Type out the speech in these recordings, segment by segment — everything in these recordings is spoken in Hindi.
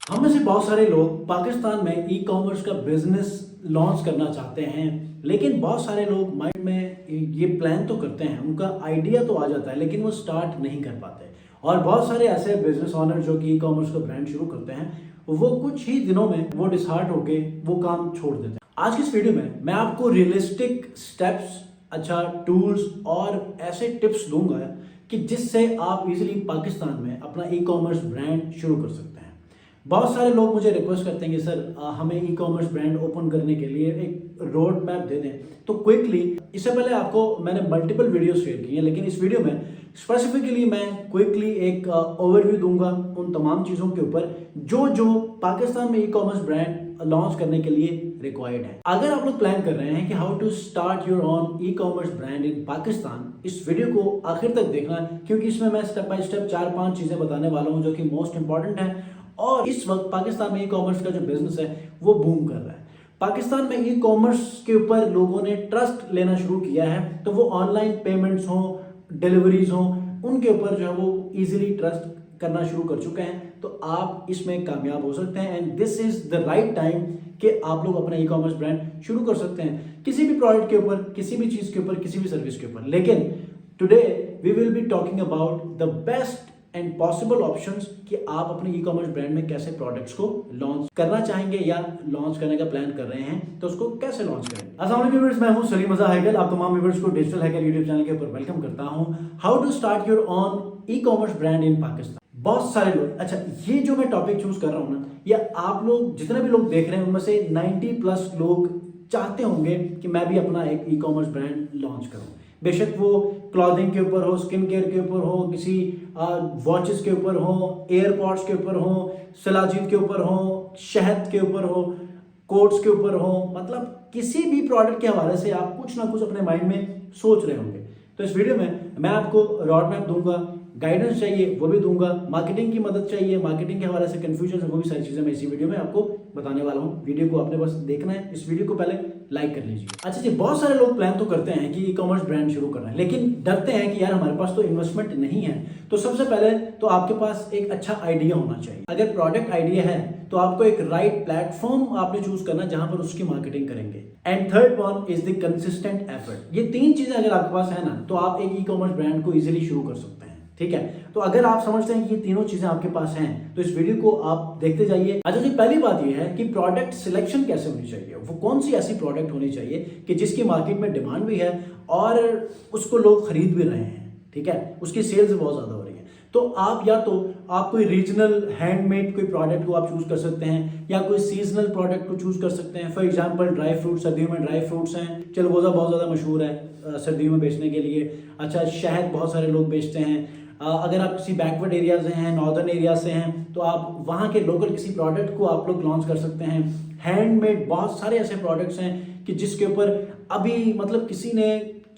हम में से बहुत सारे लोग पाकिस्तान में ई कॉमर्स का बिजनेस लॉन्च करना चाहते हैं, लेकिन बहुत सारे लोग माइंड में ये प्लान तो करते हैं, उनका आइडिया तो आ जाता है, लेकिन वो स्टार्ट नहीं कर पाते। और बहुत सारे ऐसे बिजनेस ओनर जो कि ई कॉमर्स का ब्रांड शुरू करते हैं, वो कुछ ही दिनों में वो डिसहार्ट होके वो काम छोड़ देते हैं। आज की इस वीडियो में मैं आपको रियलिस्टिक स्टेप्स, अच्छा टूल्स और ऐसे टिप्स दूंगा कि जिससे आप इजीली पाकिस्तान में अपना ई कॉमर्स ब्रांड शुरू कर सकते हैं। बहुत सारे लोग मुझे रिक्वेस्ट करते हैं कि सर हमें ई कॉमर्स ब्रांड ओपन करने के लिए एक रोड मैप दे दें। तो क्विकली, इससे पहले आपको मैंने मल्टीपल वीडियो शेयर की हैं, लेकिन इस वीडियो में स्पेसिफिकली मैं क्विकली एक ओवरव्यू दूंगा उन तमाम चीज़ों के ऊपर जो जो पाकिस्तान में ई कॉमर्स ब्रांड लॉन्च करने के लिए रिक्वायर्ड है। अगर आप लोग प्लान कर रहे हैं कि how to start your own e commerce brand in Pakistan, इस वीडियो को आखिर तक देखना, क्योंकि इसमें मैं स्टेप बाय स्टेप 4-5 चीज़ें बताने वाला हूँ जो कि मोस्ट इंपॉर्टेंट है। और इस वक्त पाकिस्तान में ई कॉमर्स का जो बिजनेस है वो बूम कर रहा है। पाकिस्तान में ई कॉमर्स के ऊपर लोगों ने ट्रस्ट लेना शुरू किया है, तो वो ऑनलाइन पेमेंट्स हों, डिलीवरीज हों, उनके ऊपर जो है वो इजीली ट्रस्ट करना शुरू कर चुके हैं। तो आप इसमें कामयाब हो सकते हैं and this is the right time कि आप लोग अपना ई कॉमर्स ब्रांड शुरू कर सकते हैं, किसी भी प्रोडक्ट के ऊपर, किसी भी चीज़ के ऊपर, किसी भी सर्विस के ऊपर। लेकिन today we will be talking about the best and possible options कि आप अपने ई कॉमर्स ब्रांड में कैसे प्रोडक्ट्स को लॉन्च करना चाहेंगे या लॉन्च करने का प्लान कर रहे हैं, तो उसको कैसे लॉन्च करें। अस्सलाम वालेकुम व्यूअर्स, मैं हूं सलीम रज़ा हैकल। आप तमाम व्यूअर्स को डिजिटल हैकर यूट्यूब चैनल के ऊपर वेलकम करता हूं। How to start your own e commerce brand in Pakistan. बहुत सारे लोग, अच्छा ये जो मैं टॉपिक चूज कर रहा हूं ना, या आप लोग जितने भी लोग देख रहे हैं उनमें से 90+ लोग चाहते होंगे कि मैं भी अपना एक ई कॉमर्स ब्रांड लॉन्च करूं। बेशक वो क्लॉथिंग के ऊपर हो, स्किन केयर के ऊपर हो, किसी वॉचेस के ऊपर हो, एयरपॉड्स के ऊपर हो, सलाजीत के ऊपर हो, शहद के ऊपर हो, कोट्स के ऊपर हो, मतलब किसी भी प्रोडक्ट के हवाले से आप कुछ ना कुछ अपने माइंड में सोच रहे होंगे। तो इस वीडियो में मैं आपको रोड मैप दूंगा, गाइडेंस चाहिए वो भी दूंगा, मार्केटिंग की मदद चाहिए, मार्केटिंग के हवाले से कंफ्यूजन है, वो भी सारी चीज़ें मैं इसी वीडियो में आपको बताने वाला हूँ। वीडियो को आपने बस देखना है, इस वीडियो को पहले लाइक कर लीजिए। अच्छा जी, बहुत सारे लोग प्लान तो करते हैं कि ई कॉमर्स ब्रांड शुरू करना है, लेकिन डरते हैं कि यार हमारे पास तो इन्वेस्टमेंट नहीं है। तो सबसे पहले तो आपके पास एक अच्छा आइडिया होना चाहिए। अगर प्रोडक्ट आइडिया है तो आपको एक राइट प्लेटफॉर्म आपने चूज करना जहां पर उसकी मार्केटिंग करेंगे। And third one is the consistent effort. ये 3 चीजें अगर आपके पास है ना, तो आप एक ई कॉमर्स ब्रांड को इजीली शुरू कर सकते हैं। ठीक है, तो अगर आप समझते हैं कि ये तीनों चीजें आपके पास हैं, तो इस वीडियो को आप देखते जाइए। अच्छा जी, पहली बात ये है कि प्रोडक्ट सिलेक्शन कैसे होनी चाहिए, वो कौन सी ऐसी प्रोडक्ट होनी चाहिए कि जिसकी मार्केट में डिमांड भी है और उसको लोग खरीद भी रहे हैं। ठीक है, उसकी सेल्स बहुत ज्यादा हो रही है। तो आप कोई रीजनल हैंडमेड कोई प्रोडक्ट को आप चूज कर सकते हैं, या कोई सीजनल प्रोडक्ट को चूज कर सकते हैं। फॉर एग्जांपल ड्राई फ्रूट, सर्दियों में ड्राई फ्रूट्स हैं, चिलगोज़ा बहुत ज़्यादा मशहूर है सर्दियों में बेचने के लिए। अच्छा, शहद बहुत सारे लोग बेचते हैं। अगर आप किसी बैकवर्ड एरिया से हैं, नॉर्दर्न एरिया से हैं, तो आप वहाँ के लोकल किसी प्रोडक्ट को आप लोग लॉन्च कर सकते हैं। हैंडमेड बहुत सारे ऐसे प्रोडक्ट्स हैं कि जिसके ऊपर अभी मतलब किसी ने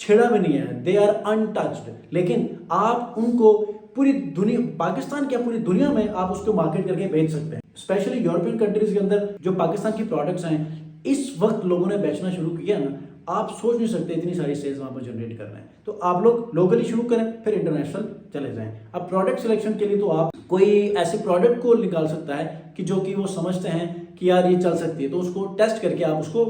छेड़ा भी नहीं है, दे आर अनटच्ड, लेकिन आप उनको पूरी दुनिया, पाकिस्तान क्या पूरी दुनिया में आप उसको मार्केट करके बेच सकते हैं। स्पेशली यूरोपियन कंट्रीज के अंदर जो पाकिस्तान की प्रोडक्ट्स हैं इस वक्त लोगों ने बेचना शुरू किया ना, आप सोच नहीं सकते इतनी सारी सेल्स वहां पर जनरेट कर रहे हैं। तो आप लोग लोकली शुरू करें, फिर इंटरनेशनल चले जाएं। अब प्रोडक्ट सिलेक्शन के लिए तो आप कोई ऐसे प्रोडक्ट को निकाल सकता है कि जो कि वो समझते हैं कि यार ये चल सकती है, तो उसको टेस्ट करके आप उसको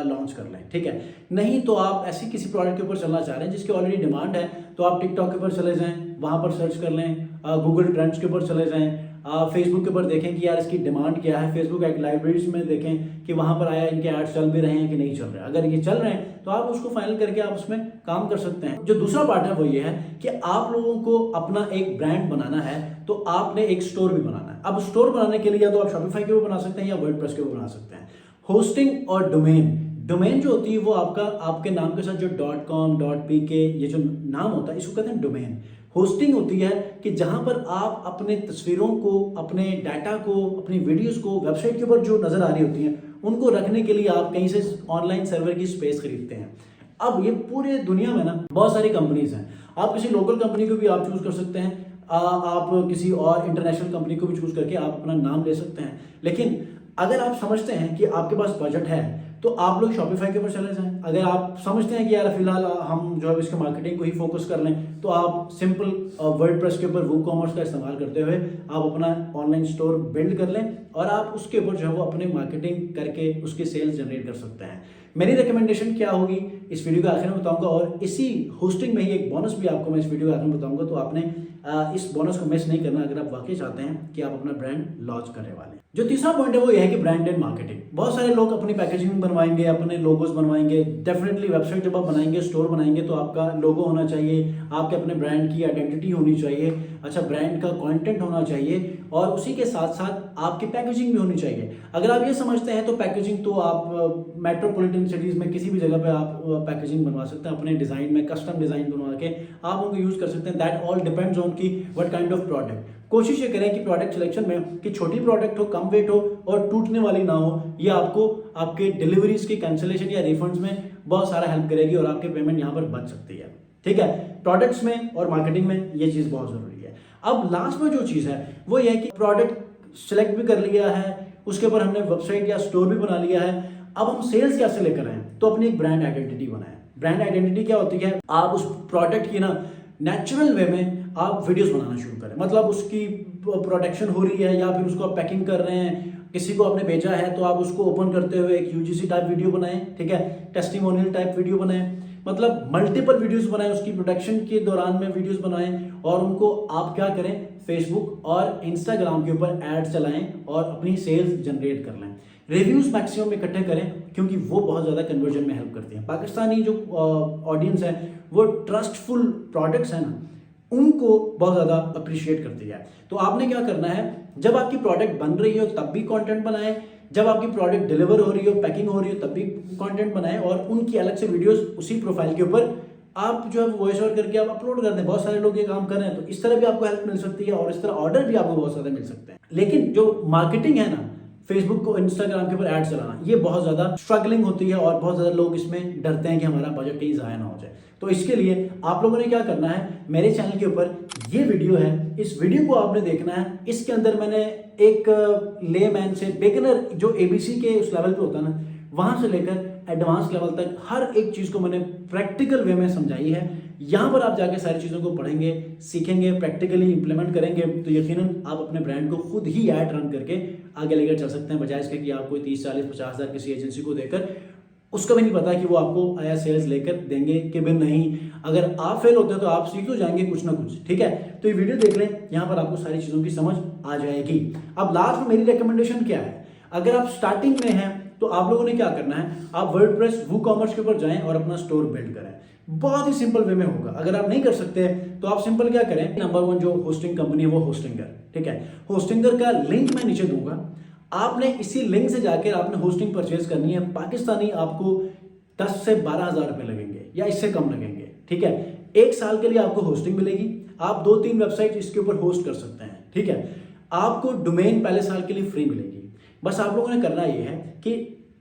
लॉन्च कर लें। ठीक है, नहीं तो आप ऐसी किसी प्रोडक्ट के ऊपर चलना चाह रहे हैं जिसकी ऑलरेडी डिमांड है, तो आप टिकटॉक के ऊपर चले जाएं, वहां पर सर्च कर लें, गूगल ट्रेंड्स के ऊपर चले जाएं, फेसबुक के ऊपर देखें कि यार इसकी डिमांड क्या है, फेसबुक एड लाइब्रेरीज में देखें कि वहां पर आया इनके एड्स चल भी रहे हैं कि नहीं चल रहे हैं। अगर ये चल रहे हैं तो आप उसको फाइनल करके आप उसमें काम कर सकते हैं। जो दूसरा पार्ट है वो ये है कि आप लोगों को अपना एक ब्रांड बनाना है, तो आपने एक स्टोर भी बनाना है। अब स्टोर बनाने के लिए या तो आप शॉपिफाई के ऊपर बना सकते हैं या वर्डप्रेस के ऊपर बना सकते हैं। होस्टिंग और डोमेन जो होती है वो आपके नाम के साथ जो .com .pk ये जो नाम होता है इसको कहते हैं डोमेन। होस्टिंग होती है कि जहां पर आप अपने तस्वीरों को, अपने डाटा को, अपनी वीडियोस को वेबसाइट के ऊपर जो नजर आ रही होती हैं उनको रखने के लिए आप कहीं से ऑनलाइन सर्वर की स्पेस खरीदते हैं। अब ये पूरे दुनिया में ना बहुत सारी कंपनीज हैं, आप किसी लोकल कंपनी को भी आप चूज कर सकते हैं, आप किसी और इंटरनेशनल कंपनी को भी चूज करके आप अपना नाम ले सकते हैं। लेकिन अगर आप समझते हैं कि आपके पास बजट है तो आप लोग शॉपिफाई के ऊपर चले जाएं। अगर आप समझते हैं कि यार फिलहाल हम जो है इसके मार्केटिंग को ही फोकस कर लें, तो आप सिंपल वर्डप्रेस के ऊपर वूकॉमर्स का इस्तेमाल करते हुए आप अपना ऑनलाइन स्टोर बिल्ड कर लें और आप उसके ऊपर जो है वो अपनी मार्केटिंग करके उसकी सेल्स जनरेट कर सकते हैं। मेरी रिकमेंडेशन क्या होगी इस वीडियो के आखिर में बताऊंगा, और इसी होस्टिंग में ही एक बोनस भी आपको मैं इस वीडियो के आखिर में बताऊंगा, तो आपने इस बोनस को मिस नहीं करना अगर आप वाकई चाहते हैं कि आप अपना ब्रांड लॉन्च करने वाले हैं। जो तीसरा पॉइंट है वो ये है कि ब्रांड एंड मार्केटिंग। बहुत सारे लोग अपनी पैकेजिंग बनवाएंगे, अपने लोगोस बनवाएंगे, डेफिनेटली वेबसाइट जब आप बनाएंगे, स्टोर बनाएंगे, तो आपका लोगो होना चाहिए, आपके अपने ब्रांड की आइडेंटिटी होनी चाहिए, अच्छा ब्रांड का कंटेंट होना चाहिए, और उसी के साथ साथ आपकी पैकेजिंग भी होनी चाहिए। अगर आप ये समझते हैं तो पैकेजिंग तो आप मेट्रोपॉलिटन सिटीज में किसी भी जगह पे आप पैकेजिंग बनवा सकते हैं, अपने डिजाइन में कस्टम डिजाइन बनवा के आप उनको यूज कर सकते हैं। दैट ऑल डिपेंड्स ऑन की व्हाट काइंड ऑफ प्रोडक्ट। कोशिश ये करें कि प्रोडक्ट सिलेक्शन में कि छोटी प्रोडक्ट हो, कम वेट हो और टूटने वाली ना हो। ये आपको आपके डिलीवरीज की कैंसिलेशन या रिफंड्स में बहुत सारा हेल्प करेगी और आपके पेमेंट यहाँ पर बच सकती है। ठीक है, प्रोडक्ट्स में और मार्केटिंग में ये चीज़ बहुत ज़रूरी है। अब लास्ट में जो चीज़ है वो ये है कि प्रोडक्ट सिलेक्ट भी कर लिया है, उसके ऊपर हमने वेबसाइट या स्टोर भी बना लिया है, अब हम सेल्स कैसे लेकर आए, तो अपनी एक ब्रांड आइडेंटिटी बनाएं। ब्रांड आइडेंटिटी क्या होती है, आप उस प्रोडक्ट की ना नेचुरल वे में आप वीडियोस बनाना शुरू करें। मतलब उसकी प्रोडक्शन हो रही है या फिर उसको आप पैकिंग कर रहे हैं, किसी को आपने भेजा है तो आप उसको ओपन करते हुए एक यूजीसी टाइप वीडियो बनाएं, ठीक है, टेस्टिमोनियल टाइप वीडियो बनाएं, मतलब मल्टीपल वीडियोस बनाएं, उसकी प्रोडक्शन के दौरान में वीडियोस बनाएं और उनको आप क्या करें, फेसबुक और इंस्टाग्राम के ऊपर एड्स चलाएं और अपनी सेल्स जनरेट कर लें। रिव्यूज मैक्सिमम इकट्ठे करें क्योंकि वो बहुत ज़्यादा कन्वर्जन में हेल्प करती हैं। पाकिस्तानी जो ऑडियंस है वो ट्रस्टफुल प्रोडक्ट्स हैं ना, उनको बहुत ज़्यादा अप्रिशिएट करती है। तो आपने क्या करना है, जब आपकी प्रोडक्ट बन रही हो तब भी कंटेंट बनाएं, जब आपकी प्रोडक्ट डिलीवर हो रही हो, पैकिंग हो रही हो, तब भी कंटेंट बनाएं और उनकी अलग से वीडियोस उसी प्रोफाइल के ऊपर आप जो है वॉइस ओवर करके आप अपलोड कर दें। बहुत सारे लोग ये काम कर रहे हैं, तो इस तरह भी आपको हेल्प मिल सकती है और इस तरह ऑर्डर भी आपको बहुत ज़्यादा मिल सकते हैं। लेकिन जो मार्केटिंग है ना, फेसबुक को इंस्टाग्राम के ऊपर ऐड चलाना, ये बहुत ज़्यादा स्ट्रगलिंग होती है और बहुत ज़्यादा लोग इसमें डरते हैं कि हमारा बजट कहीं ज़ाया ना हो जाए। तो इसके लिए आप लोगों ने क्या करना है, मेरे चैनल के ऊपर ये वीडियो है, इस वीडियो को आपने देखना है। इसके अंदर मैंने एक लेमैन से बिगिनर जो एबीसी के उस लेवल पे होता है ना, वहाँ से लेकर एडवांस लेवल तक हर एक चीज़ को मैंने प्रैक्टिकल वे में समझाई है। यहाँ पर आप जाके सारी चीज़ों को पढ़ेंगे, सीखेंगे, प्रैक्टिकली इंप्लीमेंट करेंगे, तो यकीनन आप अपने ब्रांड को खुद ही ऐड रन करके आगे लेकर चल सकते हैं, बजाय इसके कि आप कोई 30, 40, 50 हज़ार किसी एजेंसी को देकर उसका भी नहीं पता कि वो आपको आया सेल्स लेकर देंगे कि भी नहीं। अगर आप फेल होते हैं तो आप सीख तो जाएंगे कुछ ना कुछ। ठीक है, तो ये वीडियो देख लें, यहाँ पर आपको सारी चीज़ों की समझ आ जाएगी। अब लास्ट में मेरी रिकमेंडेशन क्या है, अगर आप स्टार्टिंग में हैं तो आप लोगों ने क्या करना है, आप वर्डप्रेस वूकॉमर्स के ऊपर जाएं और अपना स्टोर बिल्ड करें। बहुत ही सिंपल वे में होगा। अगर आप नहीं कर सकते तो आप सिंपल क्या करें, नंबर 1 जो होस्टिंग कंपनी है वो होस्टिंगर, ठीक है, होस्टिंगर का लिंक मैं नीचे दूंगा। आपने इसी लिंक से जाकर आपने होस्टिंग परचेज करनी है। पाकिस्तानी आपको 10 से 12 हज़ार रुपये लगेंगे या इससे कम लगेंगे, ठीक है। 1 साल के लिए आपको होस्टिंग मिलेगी, आप 2-3 वेबसाइट इसके ऊपर होस्ट कर सकते हैं, ठीक है। आपको डोमेन पहले साल के लिए फ्री मिलेगी। बस आप लोगों ने करना ये है कि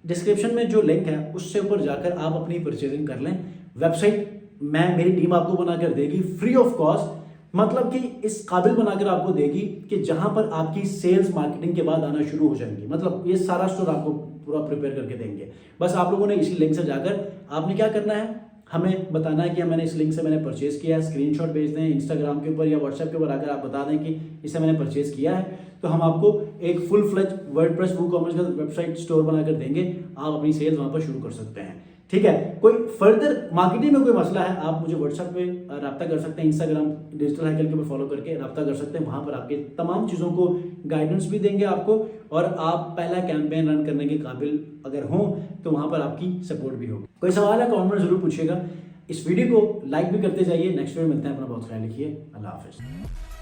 डिस्क्रिप्शन में जो लिंक है उससे ऊपर जाकर आप अपनी परचेजिंग कर लें। वेबसाइट मेरी टीम आपको बनाकर देगी फ्री ऑफ कॉस्ट, मतलब कि इस काबिल बनाकर आपको देगी कि जहां पर आपकी सेल्स मार्केटिंग के बाद आना शुरू हो जाएंगी। मतलब ये सारा स्टोर आपको पूरा प्रिपेयर करके देंगे। बस आप लोगों ने इसी लिंक से जाकर आपने क्या करना है, हमें बताना है कि मैंने इस लिंक से मैंने परचेज किया है, स्क्रीनशॉट भेज दें इंस्टाग्राम के ऊपर या व्हाट्सएप के ऊपर आकर आप बता दें कि इसे मैंने परचेज किया है, तो हम आपको एक फुल फ्लेज वर्डप्रेस वूकॉमर्स का वेबसाइट स्टोर बनाकर देंगे। आप अपनी सेल्स वहां पर शुरू कर सकते हैं, ठीक है। कोई फर्दर मार्केटिंग में कोई मसला है, आप मुझे व्हाट्सएप पे रब्ता कर सकते हैं, इंस्टाग्राम डिजिटल हैकल के ऊपर फॉलो करके रब्ता कर सकते हैं। वहां पर आपके तमाम चीज़ों को गाइडेंस भी देंगे आपको, और आप पहला कैंपेन रन करने के काबिल अगर हों तो वहां पर आपकी सपोर्ट भी होगी। कोई सवाल है कमेंट में जरूर पूछिएगा। इस वीडियो को लाइक भी करते जाइए। नेक्स्ट वीडियो मिलते हैं, अपना बहुत ख्याल रखिए। अल्लाह हाफिज़।